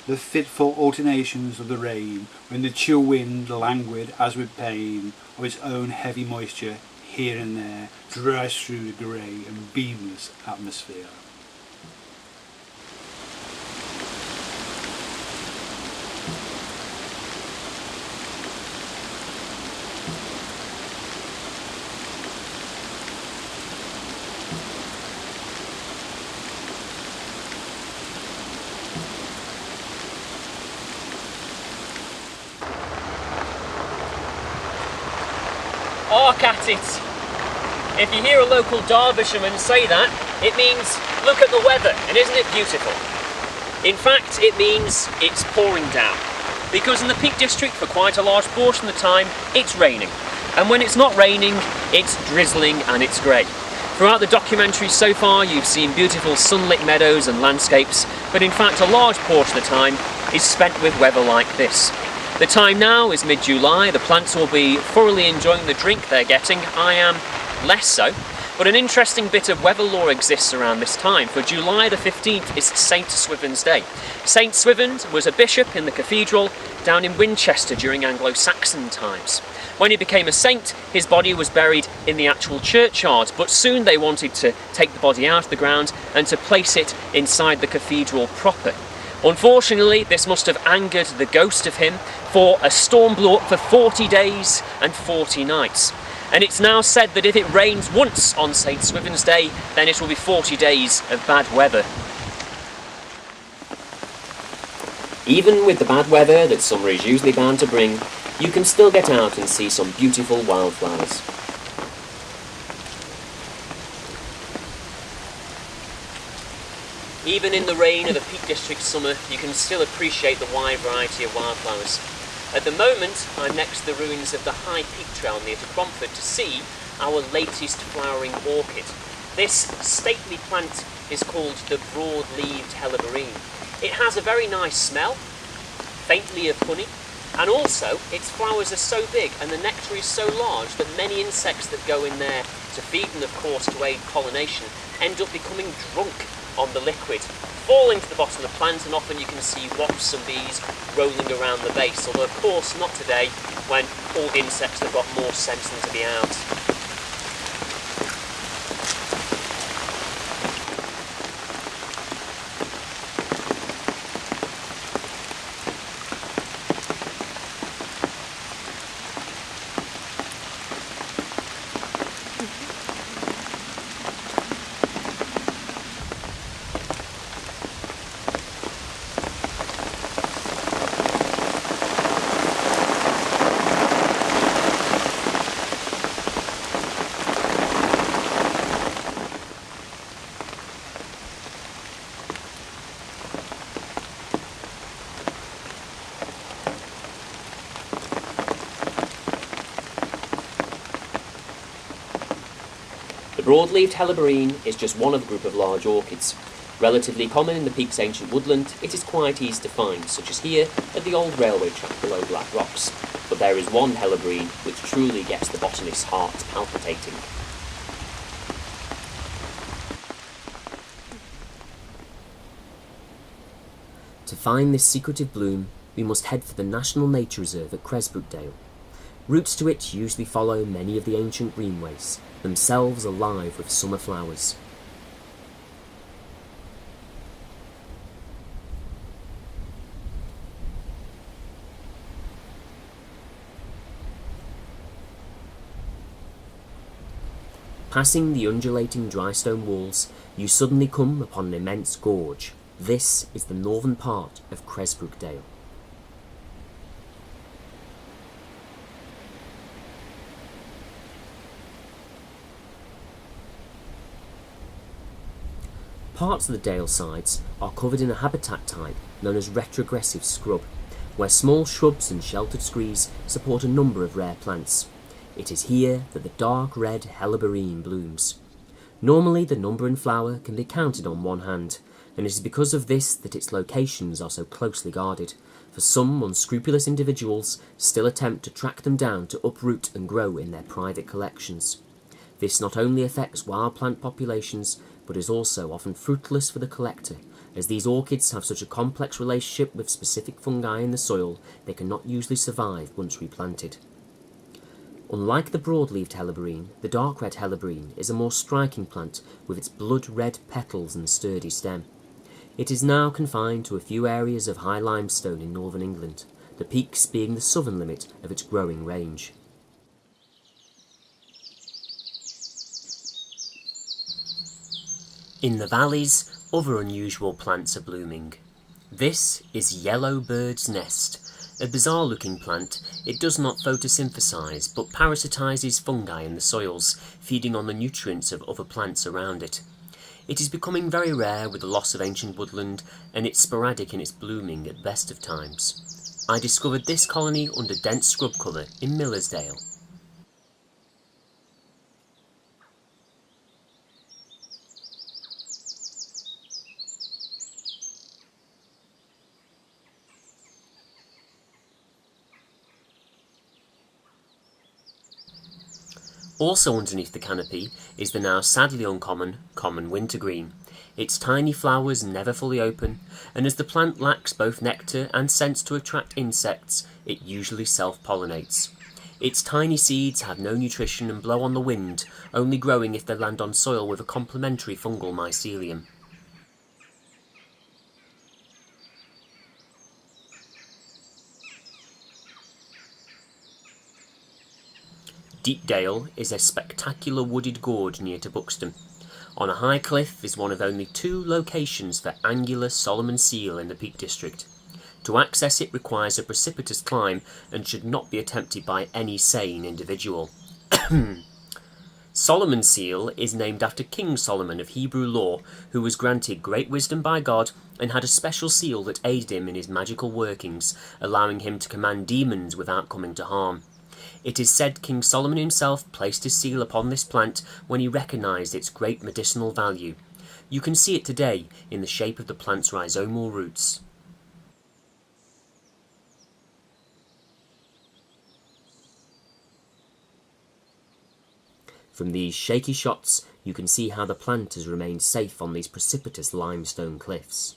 The fitful alternations of the rain, when the chill wind, languid as with pain of its own heavy moisture, here and there, drives through the grey and beamless atmosphere. Hark at it! If you hear a local Derbyshireman say that, it means, look at the weather, and isn't it beautiful? In fact, it means it's pouring down. Because in the Peak District, for quite a large portion of the time, it's raining. And when it's not raining, it's drizzling and it's grey. Throughout the documentary so far, you've seen beautiful sunlit meadows and landscapes, but in fact a large portion of the time is spent with weather like this. The time now is mid-July, the plants will be thoroughly enjoying the drink they're getting. I am less so, but an interesting bit of weather lore exists around this time. For July the 15th is St Swithin's Day. St Swithin was a bishop in the cathedral down in Winchester during Anglo-Saxon times. When he became a saint, his body was buried in the actual churchyard, but soon they wanted to take the body out of the ground and to place it inside the cathedral proper. Unfortunately, this must have angered the ghost of him, for a storm blew up for 40 days and 40 nights. And it's now said that if it rains once on St Swithin's Day, then it will be 40 days of bad weather. Even with the bad weather that summer is usually bound to bring, you can still get out and see some beautiful wildflowers. Even in the rain of the Peak District summer, you can still appreciate the wide variety of wildflowers. At the moment, I'm next to the ruins of the High Peak Trail near to Cromford to see our latest flowering orchid. This stately plant is called the broad-leaved helleborine. It has a very nice smell, faintly of honey, and also its flowers are so big and the nectar is so large that many insects that go in there to feed and of course to aid pollination end up becoming drunk on the liquid, falling to the bottom of the plant, and often you can see wasps and bees rolling around the base, although of course not today when all the insects have got more sense than to be out. The broad-leaved helleborine is just one of a group of large orchids. Relatively common in the Peak's ancient woodland, it is quite easy to find, such as here at the old railway track below Black Rocks. But there is one helleborine which truly gets the botanist's heart palpitating. To find this secretive bloom, we must head for the National Nature Reserve at Cresbrookdale. Routes to it usually follow many of the ancient greenways, themselves alive with summer flowers. Passing the undulating dry stone walls, you suddenly come upon an immense gorge. This is the northern part of Cresbrookdale. Parts of the dale sides are covered in a habitat type known as retrogressive scrub, where small shrubs and sheltered screes support a number of rare plants. It is here that the dark red helleborine blooms. Normally the number and flower can be counted on one hand, and it is because of this that its locations are so closely guarded, for some unscrupulous individuals still attempt to track them down to uproot and grow in their private collections. This not only affects wild plant populations, but is also often fruitless for the collector, as these orchids have such a complex relationship with specific fungi in the soil they cannot usually survive once replanted. Unlike the broad-leaved helleborine, the dark red helleborine is a more striking plant with its blood-red petals and sturdy stem. It is now confined to a few areas of high limestone in northern England, the peaks being the southern limit of its growing range. In the valleys, other unusual plants are blooming. This is yellow bird's nest. A bizarre-looking plant, it does not photosynthesize but parasitizes fungi in the soils, feeding on the nutrients of other plants around it. It is becoming very rare with the loss of ancient woodland, and it's sporadic in its blooming at best of times. I discovered this colony under dense scrub cover in Millersdale. Also underneath the canopy is the now sadly uncommon common wintergreen. Its tiny flowers never fully open, and as the plant lacks both nectar and scents to attract insects, it usually self-pollinates. Its tiny seeds have no nutrition and blow on the wind, only growing if they land on soil with a complementary fungal mycelium. Deepdale is a spectacular wooded gorge near to Buxton. On a high cliff is one of only 2 locations for angular Solomon seal in the Peak District. To access it requires a precipitous climb and should not be attempted by any sane individual. Solomon seal is named after King Solomon of Hebrew law, who was granted great wisdom by God and had a special seal that aided him in his magical workings, allowing him to command demons without coming to harm. It is said King Solomon himself placed his seal upon this plant when he recognised its great medicinal value. You can see it today in the shape of the plant's rhizomal roots. From these shaky shots, you can see how the plant has remained safe on these precipitous limestone cliffs.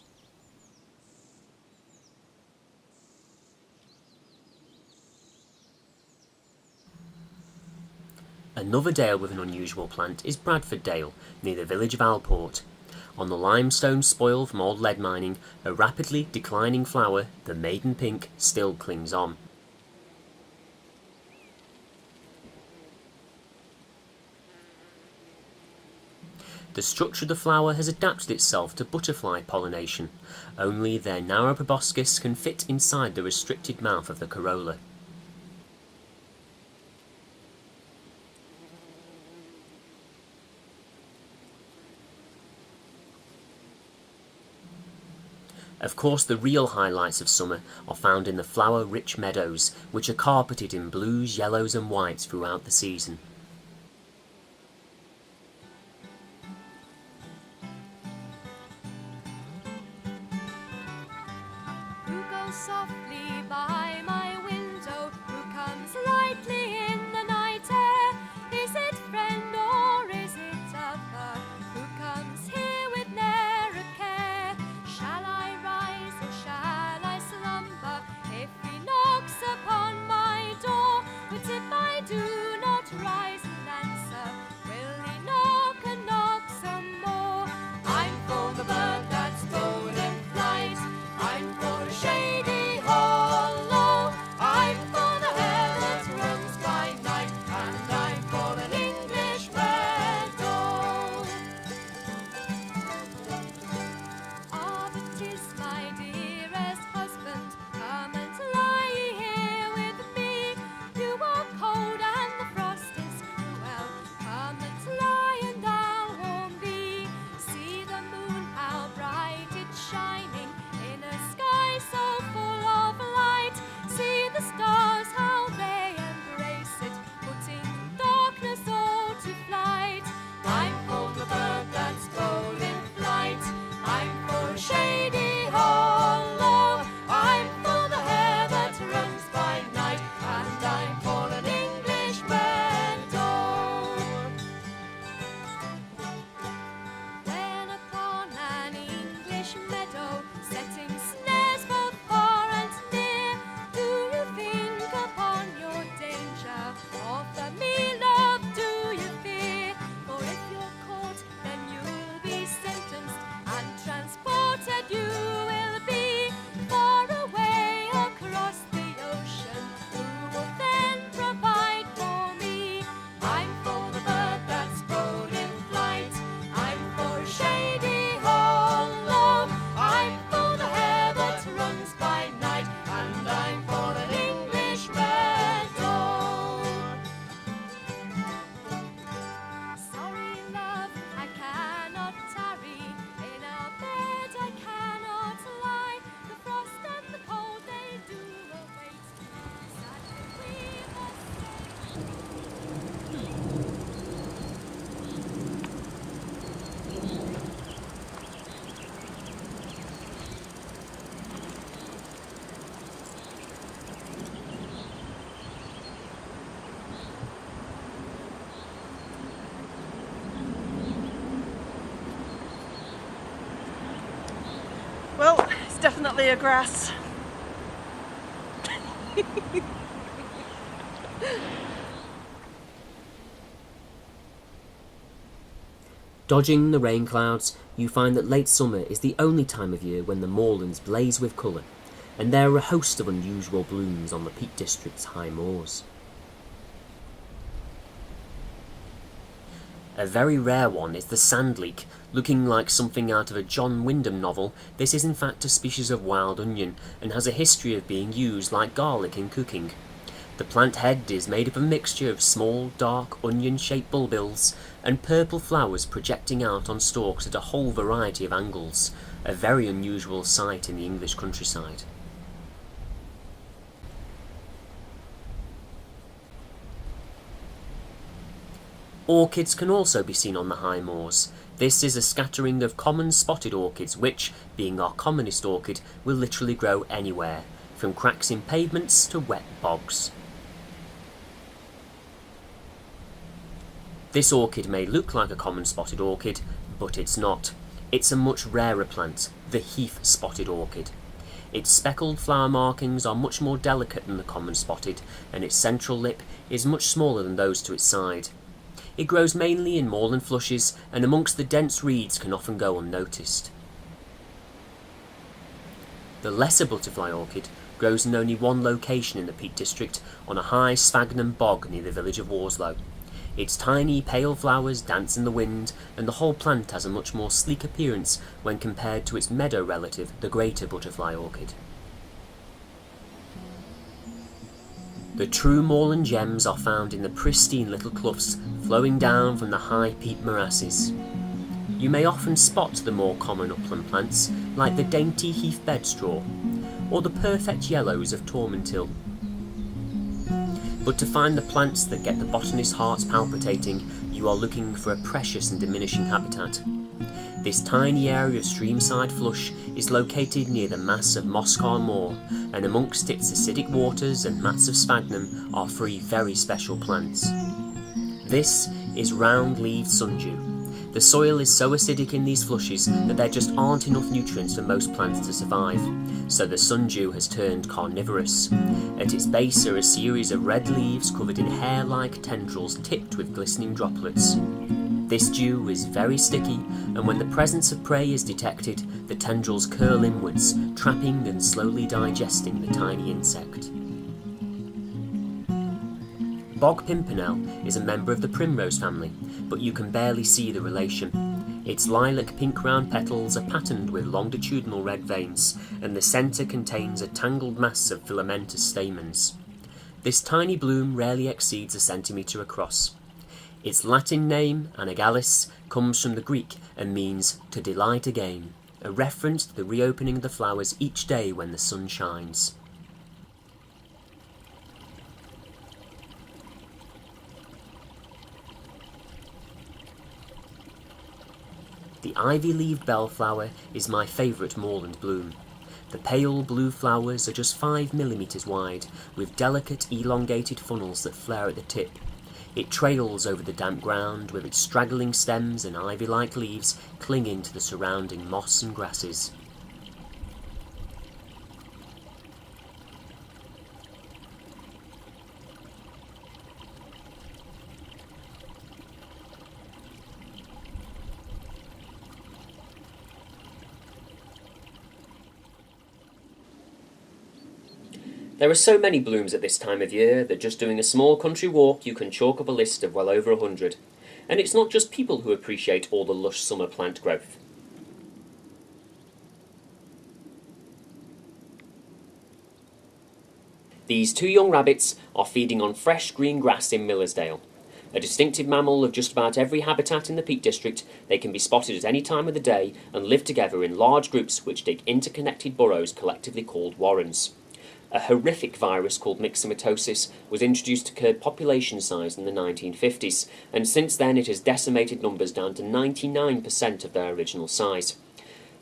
Another dale with an unusual plant is Bradford Dale, near the village of Alport. On the limestone spoil from old lead mining, a rapidly declining flower, the maiden pink, still clings on. The structure of the flower has adapted itself to butterfly pollination, only their narrow proboscis can fit inside the restricted mouth of the corolla. Of course, the real highlights of summer are found in the flower-rich meadows, which are carpeted in blues, yellows and whites throughout the season. Who goes softly by my window? Who comes lightly in the night air? Is it friend or is it a foe? Who comes here with ne'er a care? Shall I rise or shall I slumber? If he knocks upon my door, but if I do not rise and answer, will he knock and knock some more? I'm for the bird that's golden flies, I'm for a shady hollow, definitely a grass. Dodging the rain clouds, you find that late summer is the only time of year when the moorlands blaze with colour, and there are a host of unusual blooms on the Peak District's high moors. A very rare one is the sandleek. Looking like something out of a John Wyndham novel, this is in fact a species of wild onion, and has a history of being used like garlic in cooking. The plant head is made of a mixture of small, dark, onion-shaped bulbils, and purple flowers projecting out on stalks at a whole variety of angles, a very unusual sight in the English countryside. Orchids can also be seen on the high moors. This is a scattering of common spotted orchids which, being our commonest orchid, will literally grow anywhere, from cracks in pavements to wet bogs. This orchid may look like a common spotted orchid, but it's not. It's a much rarer plant, the heath spotted orchid. Its speckled flower markings are much more delicate than the common spotted, and its central lip is much smaller than those to its side. It grows mainly in moorland flushes, and amongst the dense reeds can often go unnoticed. The lesser butterfly orchid grows in only one location in the Peak District, on a high sphagnum bog near the village of Worslow. Its tiny pale flowers dance in the wind, and the whole plant has a much more sleek appearance when compared to its meadow relative, the greater butterfly orchid. The true moorland gems are found in the pristine little cloughs flowing down from the high peat morasses. You may often spot the more common upland plants, like the dainty heath bedstraw, or the perfect yellows of Tormentil. But to find the plants that get the botanist's hearts palpitating, you are looking for a precious and diminishing habitat. This tiny area of streamside flush is located near the mass of Moscar Moor, and amongst its acidic waters and mats of sphagnum are 3 very special plants. This is round-leaved sundew. The soil is so acidic in these flushes that there just aren't enough nutrients for most plants to survive, so the sundew has turned carnivorous. At its base are a series of red leaves covered in hair-like tendrils tipped with glistening droplets. This dew is very sticky, and when the presence of prey is detected, the tendrils curl inwards, trapping and slowly digesting the tiny insect. Bog pimpernel is a member of the primrose family, but you can barely see the relation. Its lilac pink round petals are patterned with longitudinal red veins, and the centre contains a tangled mass of filamentous stamens. This tiny bloom rarely exceeds a centimetre across. Its Latin name, Anagallis, comes from the Greek and means to delight again, a reference to the reopening of the flowers each day when the sun shines. The ivy-leaved bellflower is my favourite moorland bloom. The pale blue flowers are just 5 mm wide, with delicate elongated funnels that flare at the tip. It trails over the damp ground with its straggling stems and ivy-like leaves clinging to the surrounding moss and grasses. There are so many blooms at this time of year that just doing a small country walk you can chalk up a list of well over 100. And it's not just people who appreciate all the lush summer plant growth. These 2 young rabbits are feeding on fresh green grass in Millersdale. A distinctive mammal of just about every habitat in the Peak District, they can be spotted at any time of the day and live together in large groups which dig interconnected burrows collectively called warrens. A horrific virus called myxomatosis was introduced to curb population size in the 1950s, and since then it has decimated numbers down to 99% of their original size.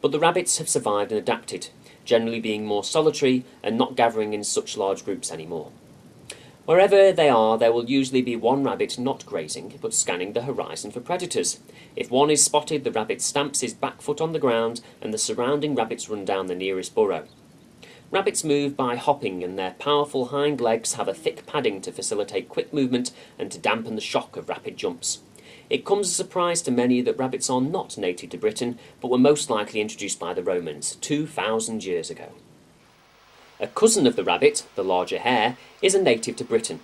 But the rabbits have survived and adapted, generally being more solitary and not gathering in such large groups anymore. Wherever they are, there will usually be one rabbit not grazing, but scanning the horizon for predators. If one is spotted, the rabbit stamps his back foot on the ground, and the surrounding rabbits run down the nearest burrow. Rabbits move by hopping, and their powerful hind legs have a thick padding to facilitate quick movement and to dampen the shock of rapid jumps. It comes as a surprise to many that rabbits are not native to Britain, but were most likely introduced by the Romans 2,000 years ago. A cousin of the rabbit, the larger hare, is a native to Britain.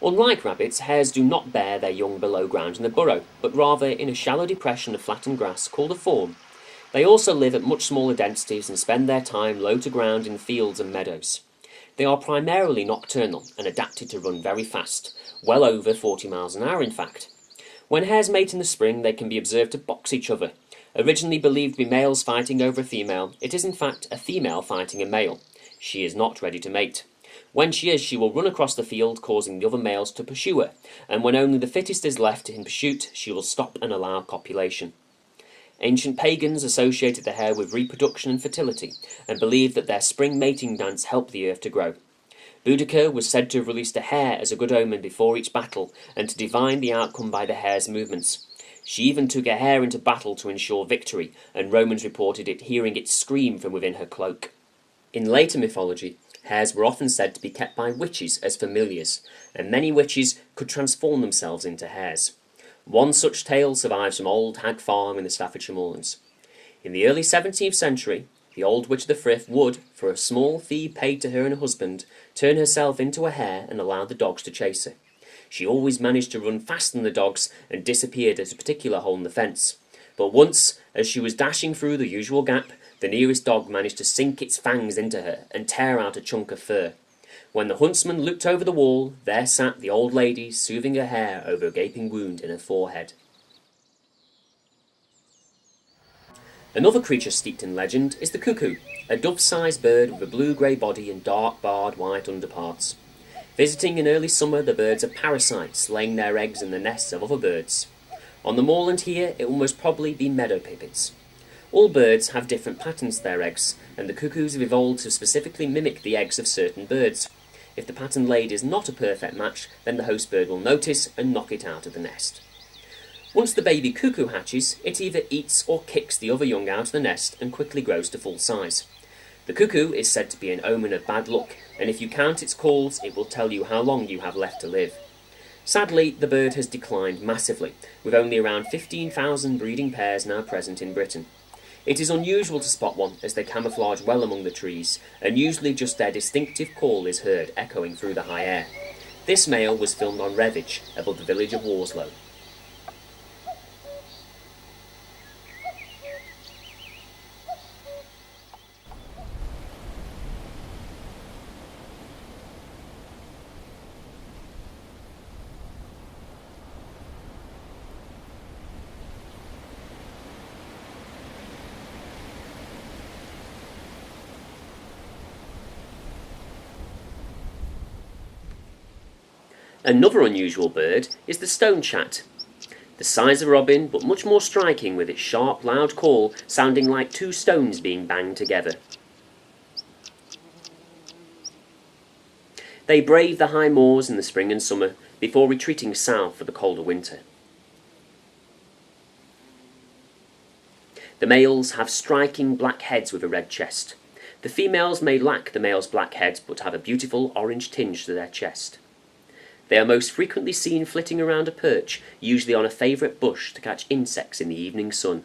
Unlike rabbits, hares do not bear their young below ground in the burrow, but rather in a shallow depression of flattened grass called a form. They also live at much smaller densities and spend their time low to ground in fields and meadows. They are primarily nocturnal and adapted to run very fast, well over 40 miles an hour in fact. When hares mate in the spring, they can be observed to box each other. Originally believed to be males fighting over a female, it is in fact a female fighting a male. She is not ready to mate. When she is, she will run across the field, causing the other males to pursue her, and when only the fittest is left in pursuit, she will stop and allow copulation. Ancient pagans associated the hare with reproduction and fertility, and believed that their spring mating dance helped the earth to grow. Boudicca was said to have released a hare as a good omen before each battle, and to divine the outcome by the hare's movements. She even took a hare into battle to ensure victory, and Romans reported it hearing it scream from within her cloak. In later mythology, hares were often said to be kept by witches as familiars, and many witches could transform themselves into hares. One such tale survives from Old Hag Farm in the Staffordshire Moorlands. In the early 17th century, the old witch of the Frith would, for a small fee paid to her and her husband, turn herself into a hare and allow the dogs to chase her. She always managed to run faster than the dogs and disappeared at a particular hole in the fence. But once, as she was dashing through the usual gap, the nearest dog managed to sink its fangs into her and tear out a chunk of fur. When the huntsman looked over the wall, there sat the old lady soothing her hare over a gaping wound in her forehead. Another creature steeped in legend is the cuckoo, a dove-sized bird with a blue-grey body and dark barred white underparts. Visiting in early summer, the birds are parasites, laying their eggs in the nests of other birds. On the moorland here, it will most probably be meadow pipits. All birds have different patterns to their eggs, and the cuckoos have evolved to specifically mimic the eggs of certain birds. If the pattern laid is not a perfect match, then the host bird will notice and knock it out of the nest. Once the baby cuckoo hatches, it either eats or kicks the other young out of the nest and quickly grows to full size. The cuckoo is said to be an omen of bad luck, and if you count its calls, it will tell you how long you have left to live. Sadly, the bird has declined massively, with only around 15,000 breeding pairs now present in Britain. It is unusual to spot one, as they camouflage well among the trees, and usually just their distinctive call is heard echoing through the high air. This male was filmed on Redditch, above the village of Worslow. Another unusual bird is the stonechat. The size of a robin, but much more striking with its sharp, loud call sounding like two stones being banged together. They brave the high moors in the spring and summer before retreating south for the colder winter. The males have striking black heads with a red chest. The females may lack the male's black head, but have a beautiful orange tinge to their chest. They are most frequently seen flitting around a perch, usually on a favourite bush to catch insects in the evening sun.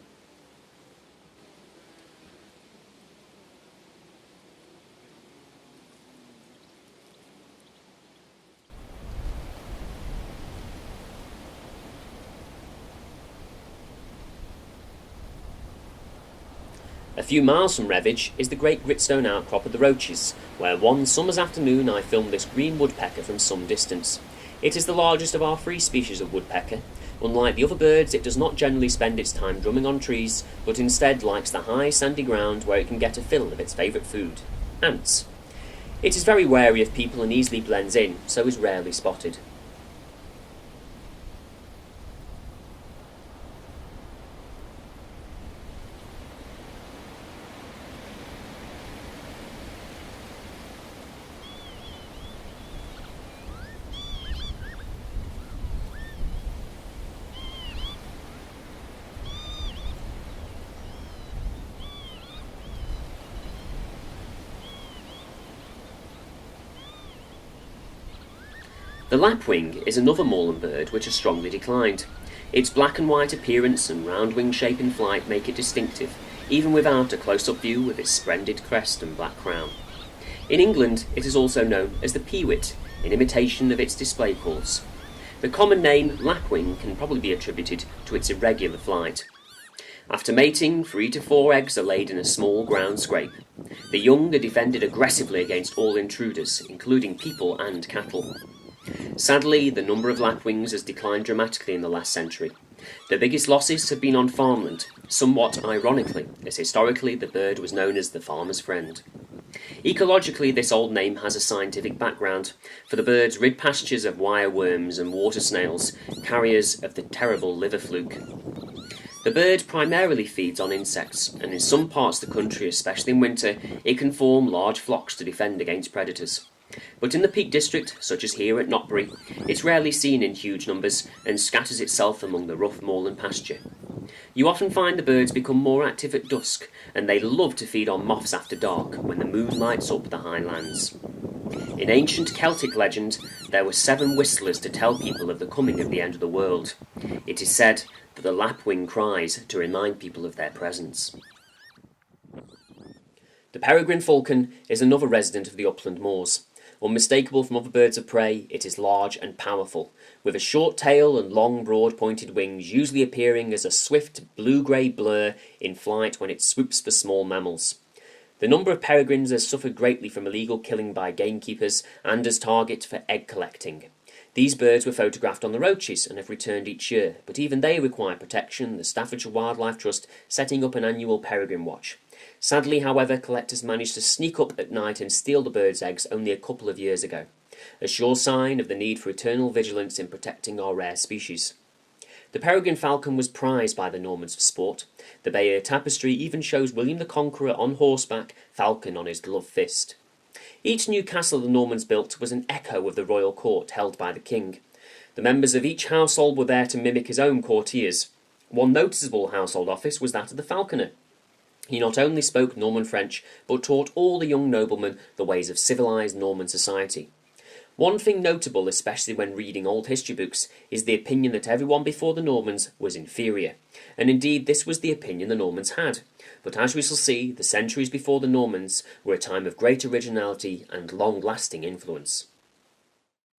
A few miles from Redditch is the great gritstone outcrop of the Roaches, where one summer's afternoon I filmed this green woodpecker from some distance. It is the largest of our 3 species of woodpecker. Unlike the other birds, it does not generally spend its time drumming on trees, but instead likes the high sandy ground where it can get a fill of its favourite food, ants. It is very wary of people and easily blends in, so is rarely spotted. The lapwing is another moorland bird which has strongly declined. Its black and white appearance and round wing shape in flight make it distinctive, even without a close-up view of its splendid crest and black crown. In England, it is also known as the peewit, in imitation of its display calls. The common name lapwing can probably be attributed to its irregular flight. After mating, 3 to 4 eggs are laid in a small ground scrape. The young are defended aggressively against all intruders, including people and cattle. Sadly, the number of lapwings has declined dramatically in the last century. The biggest losses have been on farmland, somewhat ironically, as historically the bird was known as the farmer's friend. Ecologically, this old name has a scientific background, for the birds rid pastures of wireworms and water snails, carriers of the terrible liver fluke. The bird primarily feeds on insects, and in some parts of the country, especially in winter, it can form large flocks to defend against predators. But in the Peak District, such as here at Notbury, it's rarely seen in huge numbers and scatters itself among the rough moorland pasture. You often find the birds become more active at dusk, and they love to feed on moths after dark when the moon lights up the high lands. In ancient Celtic legend, there were 7 whistlers to tell people of the coming of the end of the world. It is said that the lapwing cries to remind people of their presence. The peregrine falcon is another resident of the upland moors. Unmistakable from other birds of prey, it is large and powerful, with a short tail and long broad pointed wings, usually appearing as a swift blue-grey blur in flight when it swoops for small mammals. The number of peregrines has suffered greatly from illegal killing by gamekeepers and as targets for egg collecting. These birds were photographed on the roaches and have returned each year, but even they require protection, the Staffordshire Wildlife Trust setting up an annual peregrine watch. Sadly, however, collectors managed to sneak up at night and steal the birds' eggs only a couple of years ago, a sure sign of the need for eternal vigilance in protecting our rare species. The peregrine falcon was prized by the Normans for sport. The Bayeux Tapestry even shows William the Conqueror on horseback, falcon on his gloved fist. Each new castle the Normans built was an echo of the royal court held by the king. The members of each household were there to mimic his own courtiers. One noticeable household office was that of the falconer. He not only spoke Norman French, but taught all the young noblemen the ways of civilised Norman society. One thing notable, especially when reading old history books, is the opinion that everyone before the Normans was inferior. And indeed, this was the opinion the Normans had. But as we shall see, the centuries before the Normans were a time of great originality and long-lasting influence.